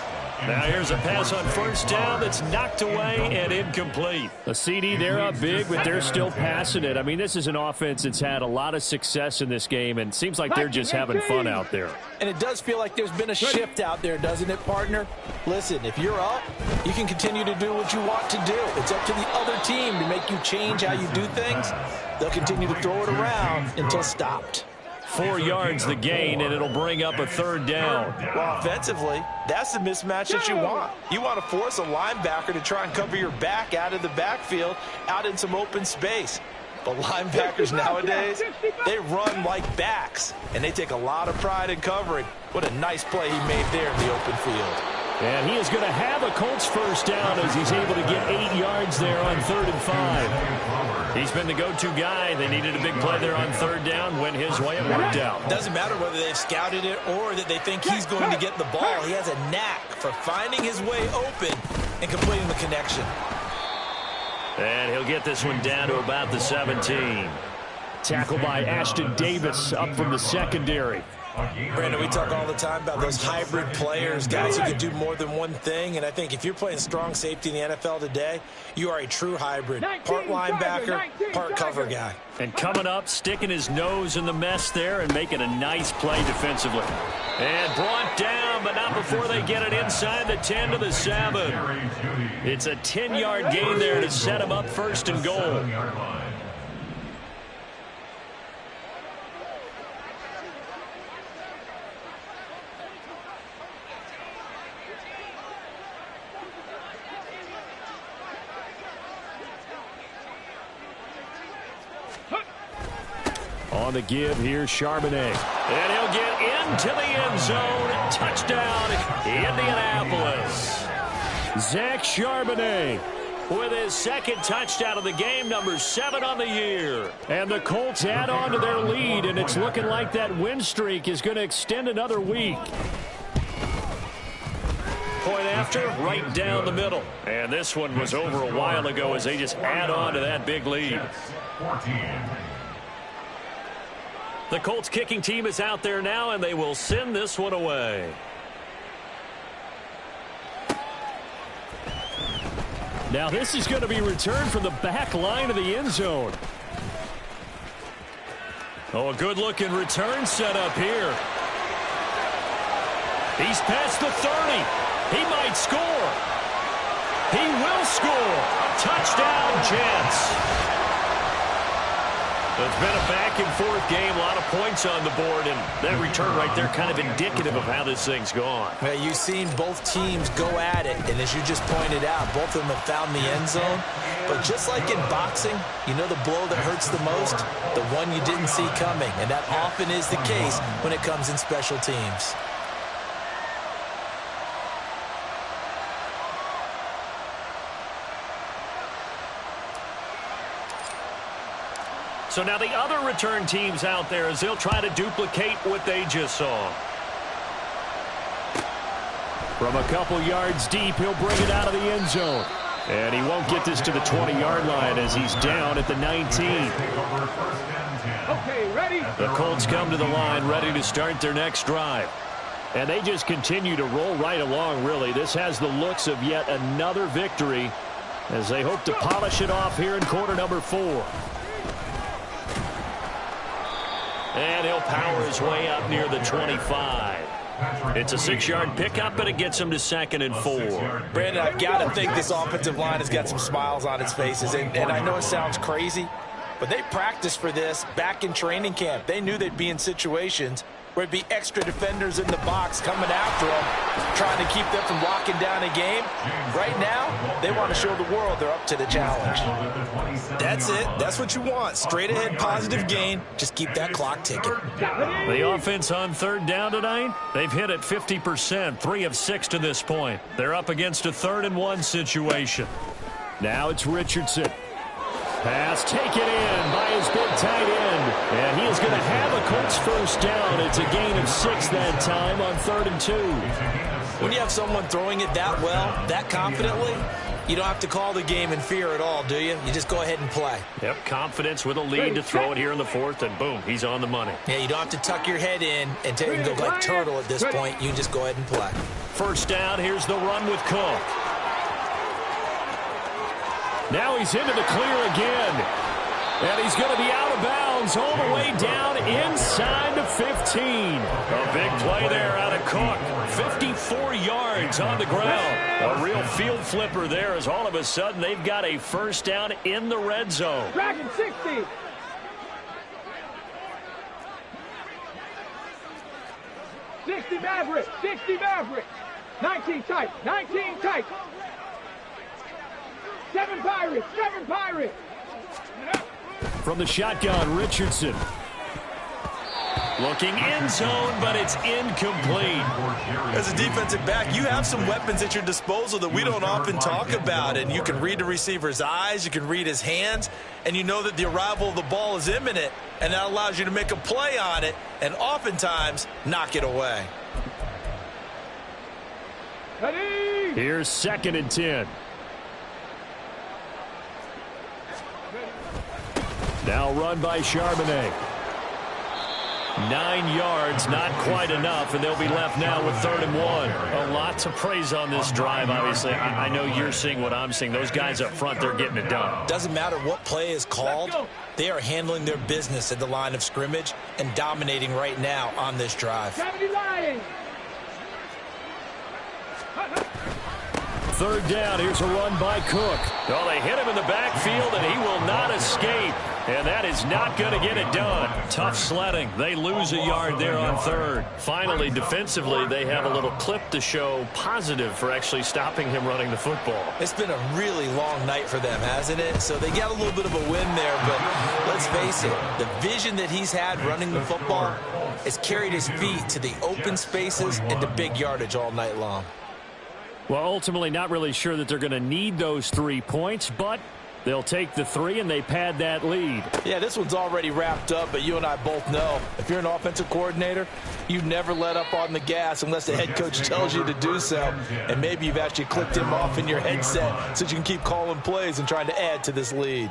Now here's a pass on 1st down that's knocked away and incomplete. A CD, they're up big, but they're still passing it. I mean, this is an offense that's had a lot of success in this game, and seems like they're just having fun out there. And it does feel like there's been a shift out there, doesn't it, partner? Listen, if you're up, you can continue to do what you want to do. It's up to the other team to make you change how you do things. They'll continue to throw it around until stopped. 4 yards the gain, and it'll bring up a 3rd down. Well, offensively, that's the mismatch that you want. You want to force a linebacker to try and cover your back out of the backfield, out in some open space. But linebackers nowadays, they run like backs, and they take a lot of pride in covering. What a nice play he made there in the open field. And he is going to have a Colts 1st down as he's able to get 8 yards there on 3rd and 5. He's been the go-to guy. They needed a big play there on 3rd down. Went his way. It worked out. Doesn't matter whether they've scouted it or that they think he's going to get the ball. He has a knack for finding his way open and completing the connection. And he'll get this one down to about the 17. Tackle by Ashton Davis up from the secondary. Brandon, we talk all the time about those hybrid players, guys who can do more than one thing. And I think if you're playing strong safety in the NFL today, you are a true hybrid. Part linebacker, part cover guy. And coming up, sticking his nose in the mess there and making a nice play defensively. And brought down, but not before they get it inside the 10 to the 7. It's a 10-yard gain there to set him up 1st and goal. On the give here, Charbonnet. And he'll get into the end zone. Touchdown, Indianapolis. Zach Charbonnet with his 2nd touchdown of the game, number 7 on the year. And the Colts add on to their lead, and it's looking like that win streak is going to extend another week. Point after, right down the middle. And this one was over a while ago as they just add on to that big lead. 14. The Colts kicking team is out there now, and they will send this one away. Now this is going to be returned from the back line of the end zone. Oh, a good-looking return set up here. He's past the 30. He might score. He will score. Touchdown, Jets. It's been a back-and-forth game, a lot of points on the board, and that return right there kind of indicative of how this thing's gone. Well, you've seen both teams go at it, and as you just pointed out, both of them have found the end zone. But just like in boxing, you know the blow that hurts the most? The one you didn't see coming, and that often is the case when it comes in special teams. So now the other return teams out there as they'll try to duplicate what they just saw. From a couple yards deep, he'll bring it out of the end zone. And he won't get this to the 20-yard line as he's down at the 19. Okay, ready? The Colts come to the line ready to start their next drive. And they just continue to roll right along, really. This has the looks of yet another victory as they hope to polish it off here in quarter number 4. And he'll power his way up near the 25. It's a 6-yard pickup, but it gets him to 2nd and 4. Brandon, I've got to think this offensive line has got some smiles on its faces. And I know it sounds crazy, but they practiced for this back in training camp. They knew they'd be in situations where it'd be extra defenders in the box coming after them, trying to keep them from locking down a game. Right now, they want to show the world they're up to the challenge. That's it. That's what you want. Straight ahead, positive gain. Just keep that clock ticking. The offense on 3rd down tonight, they've hit it 50%, 3 of 6 to this point. They're up against a 3rd and 1 situation. Now it's Richardson. Pass taken in by his big tight end. And he is going to have a Colts first down. It's a gain of 6 that time on 3rd and 2. When you have someone throwing it that well, that confidently, you don't have to call the game in fear at all, do you? You just go ahead and play. Yep, confidence with a lead to throw it here in the 4th, and boom, he's on the money. Yeah, you don't have to tuck your head in and go like turtle at this point. You can just go ahead and play. First down, here's the run with Cook. Now he's into the clear again. And he's going to be out of bounds all the way down inside the 15. A big play there out of Cook. 54 yards on the ground. A real field flipper there as all of a sudden they've got a first down in the red zone. Dragon 60. 60 Maverick. 60 Maverick. 19 tight. 19 tight. 7 Pirates. 7 Pirates. From the shotgun, Richardson. Looking end zone, but it's incomplete. As a defensive back, you have some weapons at your disposal that we don't often talk about. And you can read the receiver's eyes, you can read his hands, and you know that the arrival of the ball is imminent, and that allows you to make a play on it and oftentimes knock it away. Ready? Here's 2nd and 10. Now run by Charbonnet. 9 yards, not quite enough, and they'll be left now with 3rd and 1. A lot to praise on this drive, obviously. I know you're seeing what I'm seeing. Those guys up front, they're getting it done. Doesn't matter what play is called. They are handling their business at the line of scrimmage and dominating right now on this drive. 70 Lions. 3rd down, here's a run by Cook. Well, they hit him in the backfield, and he will not escape. And that is not going to get it done. Tough sledding. They lose a yard there on 3rd. Finally, defensively, they have a little clip to show positive for actually stopping him running the football. It's been a really long night for them, hasn't it? So they got a little bit of a win there, but let's face it, the vision that he's had running the football has carried his feet to the open spaces and to big yardage all night long. Well, ultimately, not really sure that they're going to need those 3 points, but they'll take the 3 and they pad that lead. Yeah, this one's already wrapped up, but you and I both know if you're an offensive coordinator, you never let up on the gas unless the head coach tells you to do so. And maybe you've actually clicked him off in your headset so you can keep calling plays and trying to add to this lead.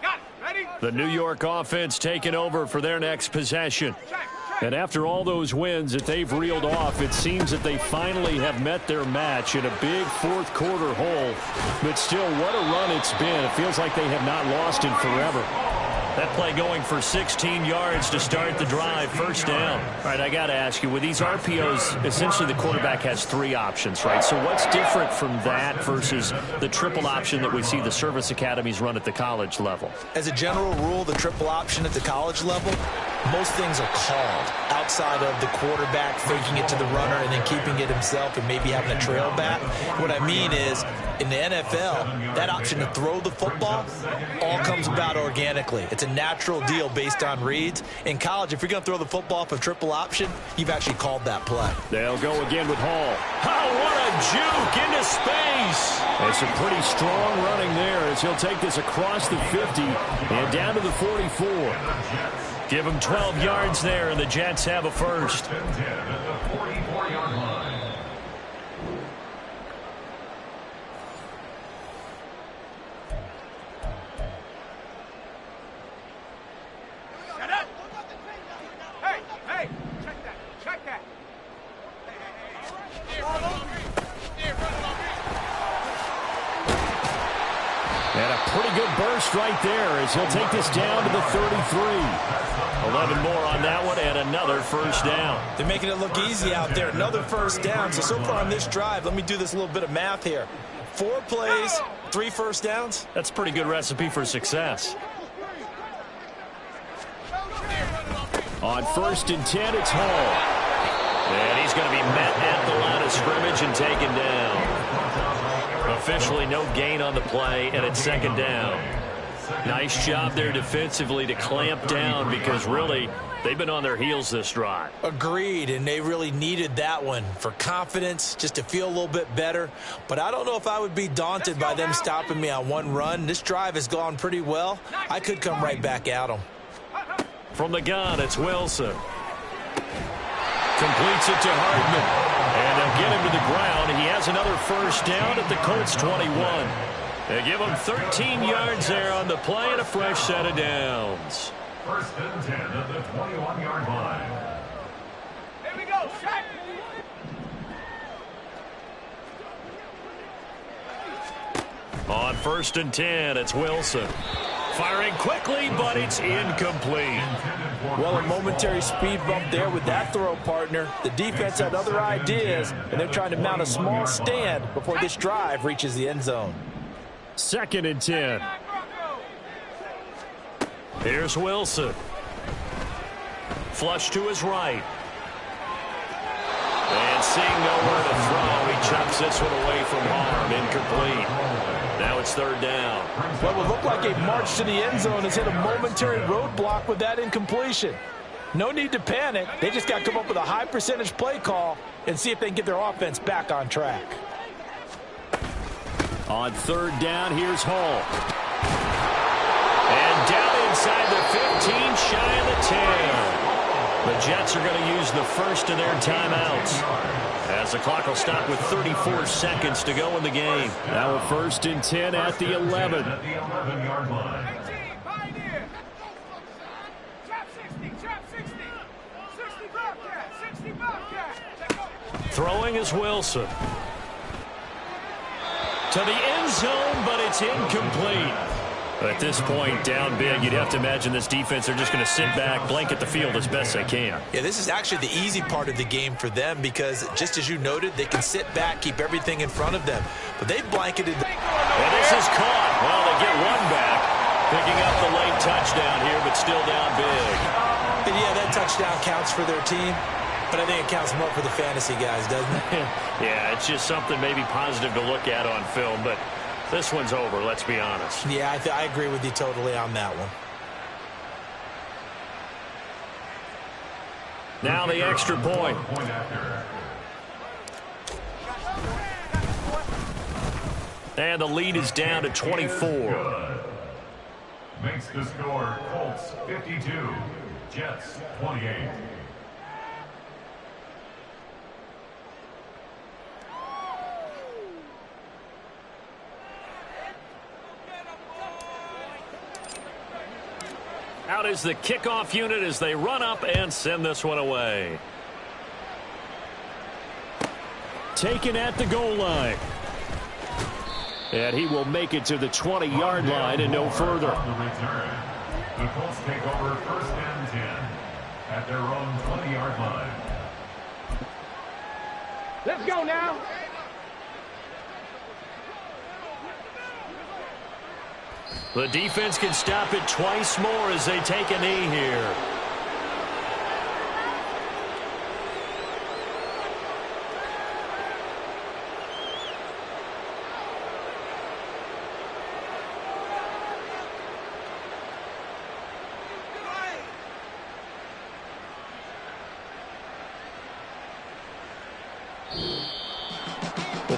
Got it. Ready? The New York offense taking over for their next possession. Check, check. And after all those wins that they've reeled off, it seems that they finally have met their match in a big fourth quarter hole. But still, what a run it's been. It feels like they have not lost in forever. That play going for 16 yards to start the drive, first down. All right, I got to ask you, with these RPOs, essentially the quarterback has 3 options, right? So what's different from that versus the triple option that we see the service academies run at the college level? As a general rule, the triple option at the college level, most things are called outside of the quarterback faking it to the runner and then keeping it himself and maybe having a trail back. What I mean is, in the NFL, that option to throw the football all comes about organically. It's a natural deal based on reads. In college, if you're going to throw the football off a triple option, you've actually called that play. They'll go again with Hall. Oh, what a juke into space. It's a pretty strong running there as he'll take this across the 50 and down to the 44. Give him 12 yards there, and the Jets have a first. First and 10 at the 44-yard line. Hey, check that. And a pretty good burst right there as he'll take this down to the 33. 11 more on that one, and another first down. They're making it look easy out there. Another first down. So far on this drive, let me do this little bit of math here. 4 plays, 3 first downs. That's a pretty good recipe for success. On first and 10, it's Hall. And he's going to be met at the line of scrimmage and taken down. Officially no gain on the play, and it's second down. Nice job there defensively to clamp down because really they've been on their heels this drive. Agreed, and they really needed that one for confidence, just to feel a little bit better. But I don't know if I would be daunted by them stopping me on one run. This drive has gone pretty well. I could come right back at them. From the gun, it's Wilson. Completes it to Hardman. And they'll get him to the ground. He has another first down at the Colts 21. They give him 13 yards there on the play and a fresh set of downs. First and 10 at the 21-yard line. Here we go, Shaq. On first and 10, it's Wilson. Firing quickly, but it's incomplete. Well, a momentary speed bump there with that throw, partner. The defense had other ideas, and they're trying to mount a small stand before this drive reaches the end zone. Second and 10. Here's Wilson. Flush to his right. And seeing nowhere to throw, he chucks this one away from harm. Incomplete. Now it's third down. What would look like a march to the end zone has hit a momentary roadblock with that incompletion. No need to panic. They just got to come up with a high percentage play call and see if they can get their offense back on track. On third down, here's Hall. And down inside the 15, shy of the 10. The Jets are going to use the first of their timeouts, as the clock will stop with 34 seconds to go in the game. Now a first and 10 at the 11. At the 11-yard line. Pioneer. Trap 60. 60 Bobcat. Throwing is Wilson. To the end zone, but it's incomplete. At this point, down big, you'd have to imagine this defense, they're just going to sit back, blanket the field as best they can. Yeah, this is actually the easy part of the game for them because, just as you noted, they can sit back, keep everything in front of them. But they've blanketed. And this is caught. Well, they get one back, picking up the late touchdown here, but still down big. And yeah, that touchdown counts for their team, but I think it counts more for the fantasy guys, doesn't it? Yeah, it's just something maybe positive to look at on film, but this one's over, let's be honest. Yeah, I agree with you totally on that one. Now the extra point. And the lead is down to 24. Makes the score Colts 52, Jets 28. Out is the kickoff unit as they run up and send this one away. Taken at the goal line. And he will make it to the 20-yard line and no further. The Colts take over 1st and 10 at their own 20-yard line. Let's go now. The defense can stop it twice more as they take a knee here.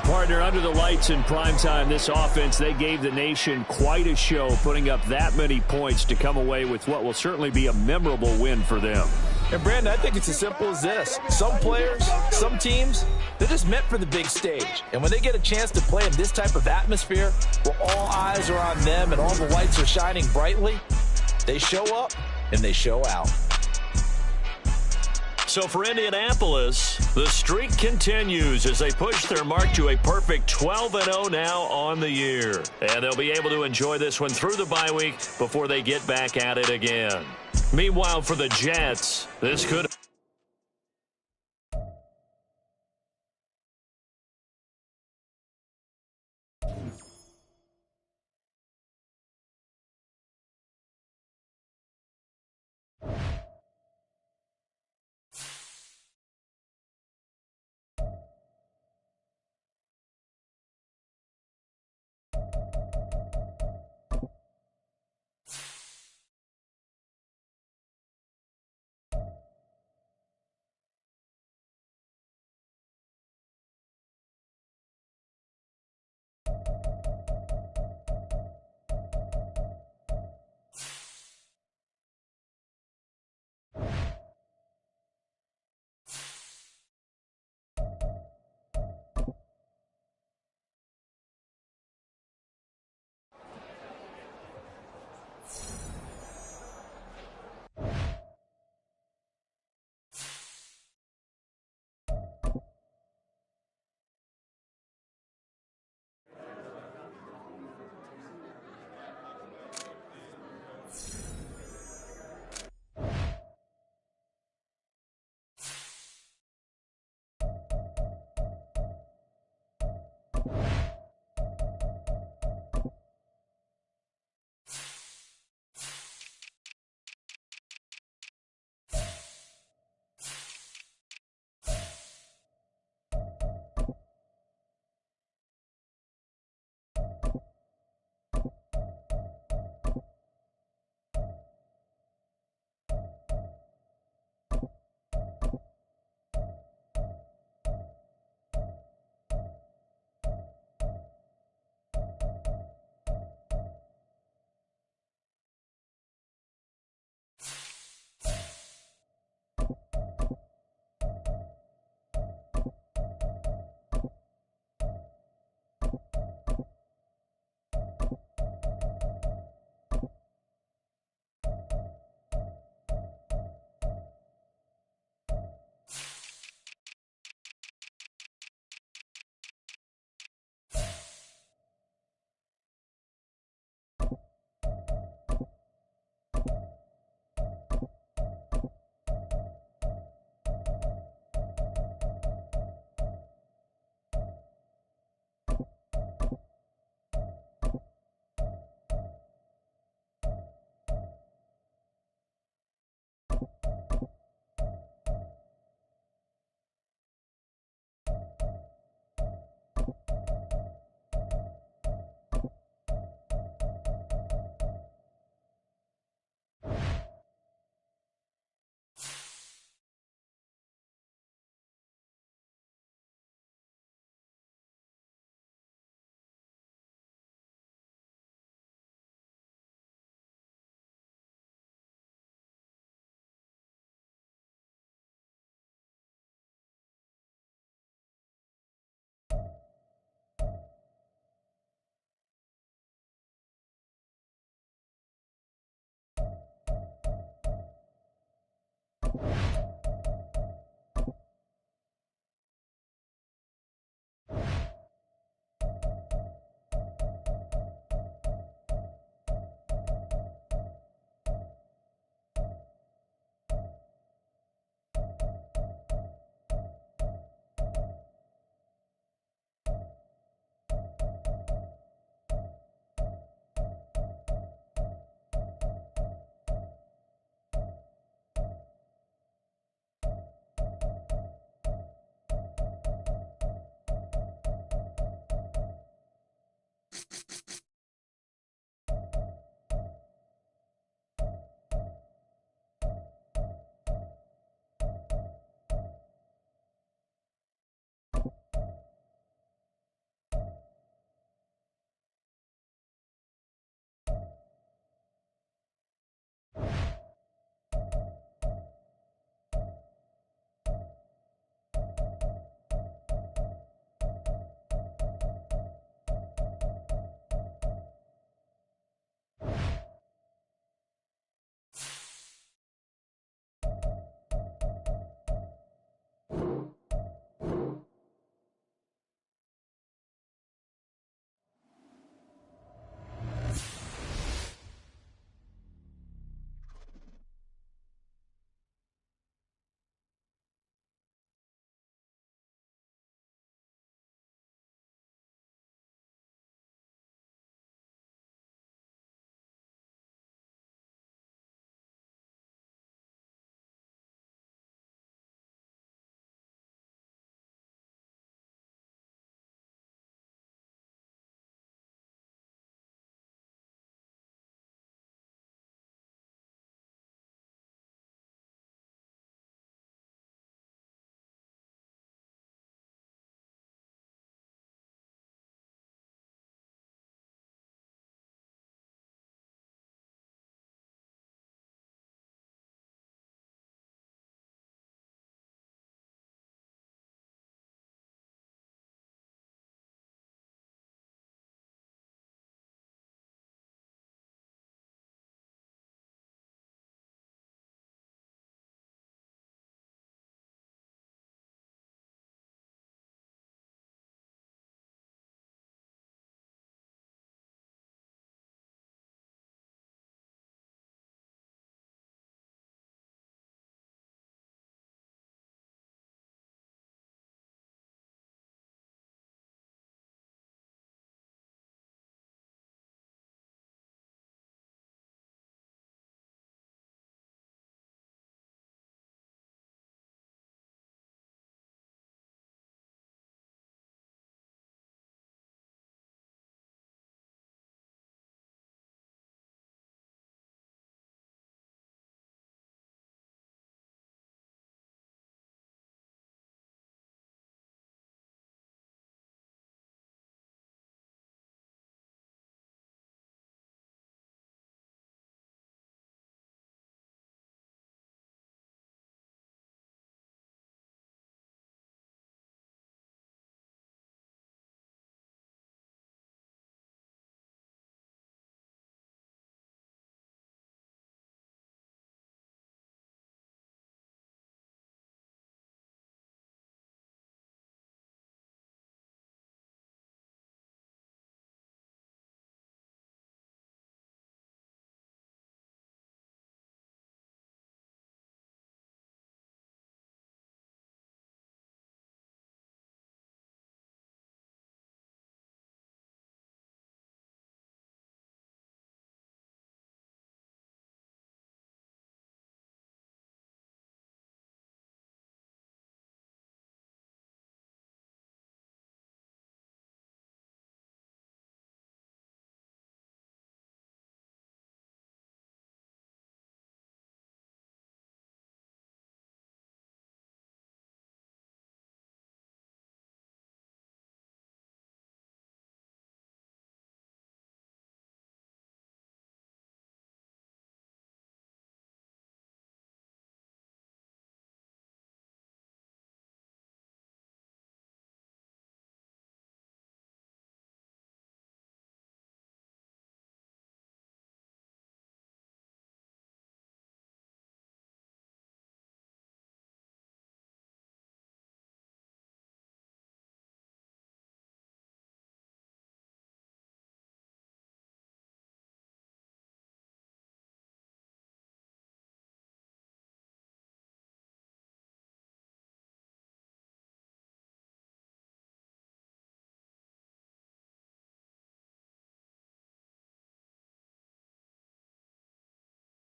Partner, under the lights in primetime, this offense, they gave the nation quite a show, putting up that many points to come away with what will certainly be a memorable win for them. And, Brandon, I think it's as simple as this. Some players, some teams, they're just meant for the big stage. And when they get a chance to play in this type of atmosphere where all eyes are on them and all the lights are shining brightly, they show up and they show out. So for Indianapolis, the streak continues as they push their mark to a perfect 12-0 now on the year. And they'll be able to enjoy this one through the bye week before they get back at it again. Meanwhile, for the Jets, this could...